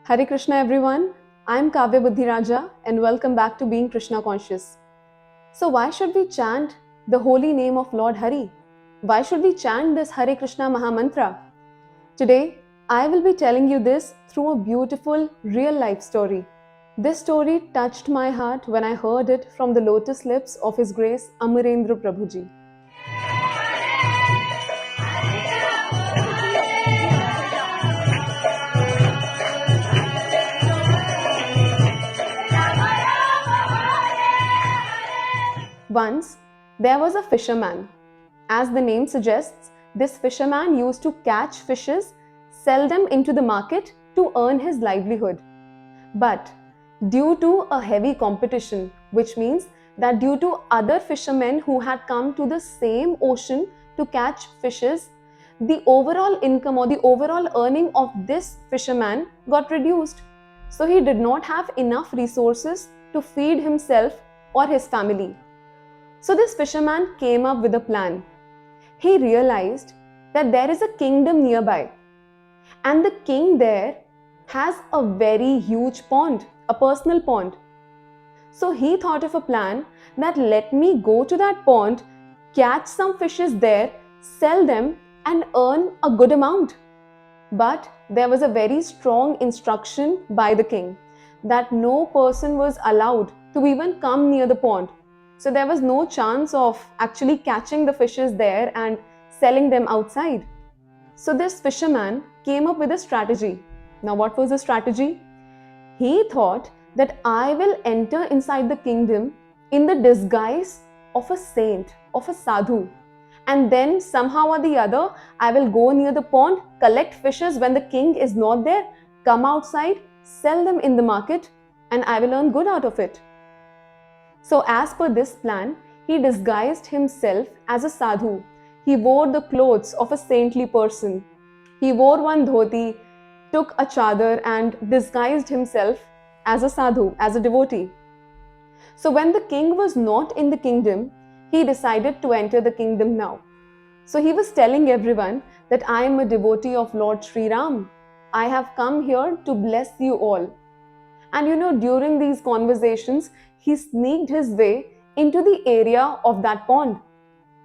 Hare Krishna everyone, I am Kavya Budhiraja and welcome back to Being Krishna Conscious. So why should we chant the holy name of Lord Hari? Why should we chant this Hare Krishna Maha Mantra? Today, I will be telling you this through a beautiful real life story. This story touched my heart when I heard it from the lotus lips of His Grace Amarendra Prabhuji. Once, there was a fisherman. As the name suggests, this fisherman used to catch fishes, sell them into the market to earn his livelihood. But due to a heavy competition, which means that due to other fishermen who had come to the same ocean to catch fishes, the overall income or the overall earning of this fisherman got reduced. So he did not have enough resources to feed himself or his family. So this fisherman came up with a plan. He realized that there is a kingdom nearby, and the king there has a very huge pond, a personal pond. So he thought of a plan that let me go to that pond, catch some fishes there, sell them and earn a good amount. But there was a very strong instruction by the king that no person was allowed to even come near the pond. So there was no chance of actually catching the fishes there and selling them outside. So this fisherman came up with a strategy. Now what was the strategy? He thought that I will enter inside the kingdom in the disguise of a saint, of a sadhu. And then somehow or the other, I will go near the pond, collect fishes when the king is not there, come outside, sell them in the market, and I will earn good out of it. So as per this plan, he disguised himself as a sadhu. He wore the clothes of a saintly person. He wore one dhoti, took a chadar and disguised himself as a sadhu, as a devotee. So when the king was not in the kingdom, he decided to enter the kingdom now. So he was telling everyone that I am a devotee of Lord Sri Ram. I have come here to bless you all. And during these conversations, he sneaked his way into the area of that pond.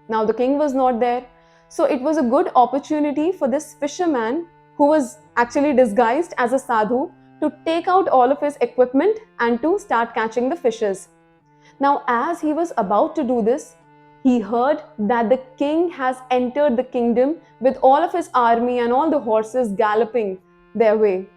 Now the king was not there. So it was a good opportunity for this fisherman who was actually disguised as a sadhu to take out all of his equipment and to start catching the fishes. Now as he was about to do this, he heard that the king has entered the kingdom with all of his army and all the horses galloping their way.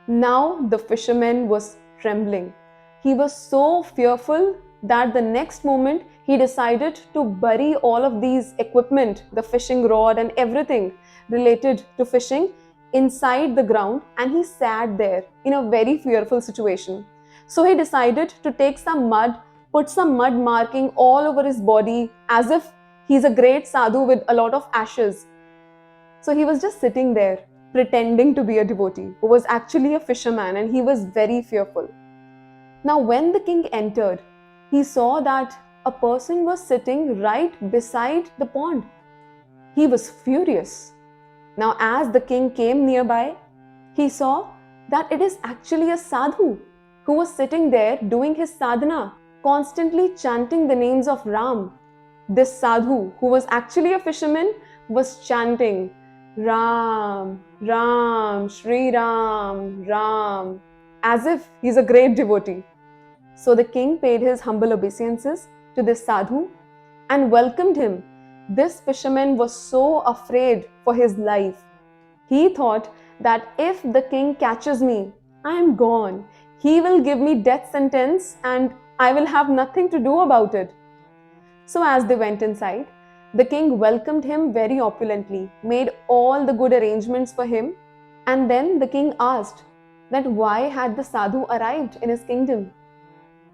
Now the fisherman was trembling. He was so fearful that the next moment he decided to bury all of these equipment, the fishing rod and everything related to fishing inside the ground, and he sat there in a very fearful situation. So he decided to take some mud, put some mud marking all over his body as if he's a great sadhu with a lot of ashes. So he was just sitting there pretending to be a devotee who was actually a fisherman, and he was very fearful. Now when the king entered, he saw that a person was sitting right beside the pond. He was furious. Now as the king came nearby, he saw that it is actually a sadhu who was sitting there doing his sadhana, constantly chanting the names of Ram. This sadhu, who was actually a fisherman, was chanting Ram, Ram, Sri Ram, Ram, as if he's a great devotee. So the king paid his humble obeisances to this sadhu and welcomed him. This fisherman was so afraid for his life. He thought that if the king catches me, I am gone. He will give me death sentence and I will have nothing to do about it. So as they went inside, the king welcomed him very opulently, made all the good arrangements for him, and then the king asked that why had the sadhu arrived in his kingdom.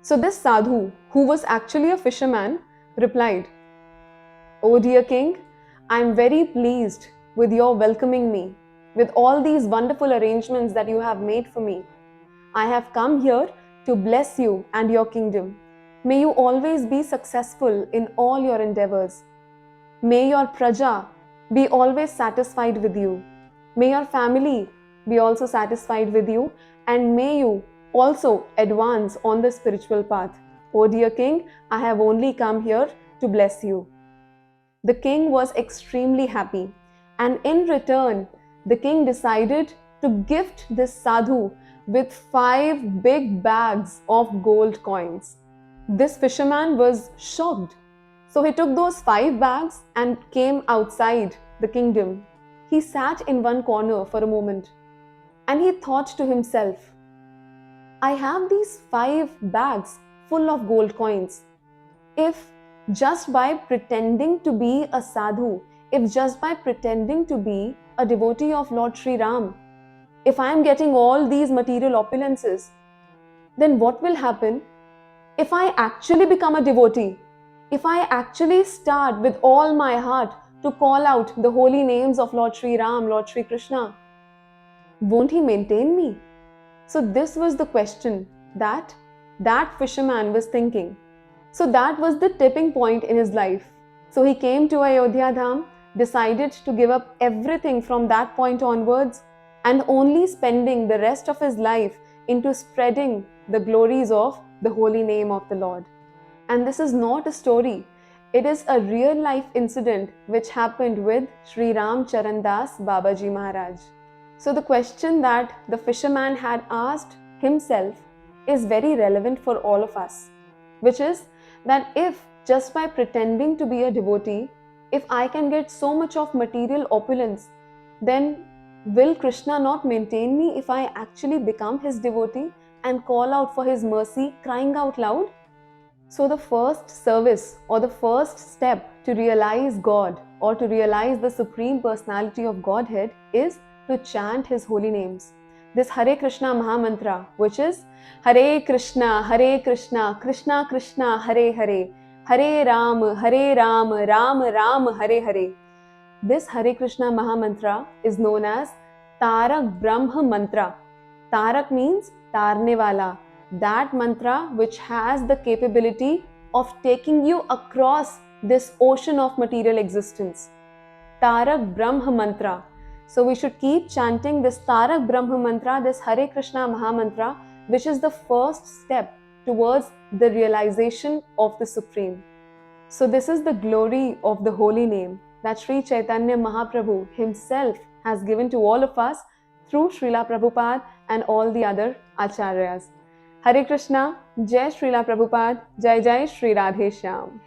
So this sadhu, who was actually a fisherman, replied, "Oh dear king, I am very pleased with your welcoming me, with all these wonderful arrangements that you have made for me. I have come here to bless you and your kingdom. May you always be successful in all your endeavors. May your praja be always satisfied with you. May your family be also satisfied with you, and may you also advance on the spiritual path. O dear king, I have only come here to bless you." The king was extremely happy, and in return, the king decided to gift this sadhu with 5 big bags of gold coins. This fisherman was shocked. So he took those 5 bags and came outside the kingdom. He sat in one corner for a moment and he thought to himself, "I have these 5 bags full of gold coins. If just by pretending to be a sadhu, if just by pretending to be a devotee of Lord Sri Ram, if I am getting all these material opulences, then what will happen if I actually become a devotee? If I actually start with all my heart to call out the holy names of Lord Sri Ram, Lord Sri Krishna, won't he maintain me?" So this was the question that fisherman was thinking. So that was the tipping point in his life. So he came to Ayodhya Dham, decided to give up everything from that point onwards, and only spending the rest of his life into spreading the glories of the holy name of the Lord. And this is not a story. It is a real life incident which happened with Sri Ram Charan Das Babaji Maharaj. So the question that the fisherman had asked himself is very relevant for all of us, which is that if just by pretending to be a devotee, if I can get so much of material opulence, then will Krishna not maintain me if I actually become his devotee and call out for his mercy, crying out loud? So the first service or the first step to realize God or to realize the Supreme Personality of Godhead is to chant his holy names. This Hare Krishna Mahamantra, which is Hare Krishna, Krishna Krishna, Hare Hare, Hare Ram, Ram Ram, Hare Hare. This Hare Krishna Mahamantra is known as Tarak Brahma Mantra. Tarak means Tarne Wala. That mantra which has the capability of taking you across this ocean of material existence. Tarak Brahma Mantra. So we should keep chanting this Tarak Brahma Mantra, this Hare Krishna Mahamantra, which is the first step towards the realization of the Supreme. So this is the glory of the holy name that Sri Chaitanya Mahaprabhu himself has given to all of us through Srila Prabhupada and all the other Acharyas. Hare Krishna, Jai Srila Prabhupada, Jai Jai Sri Radhe Shyam.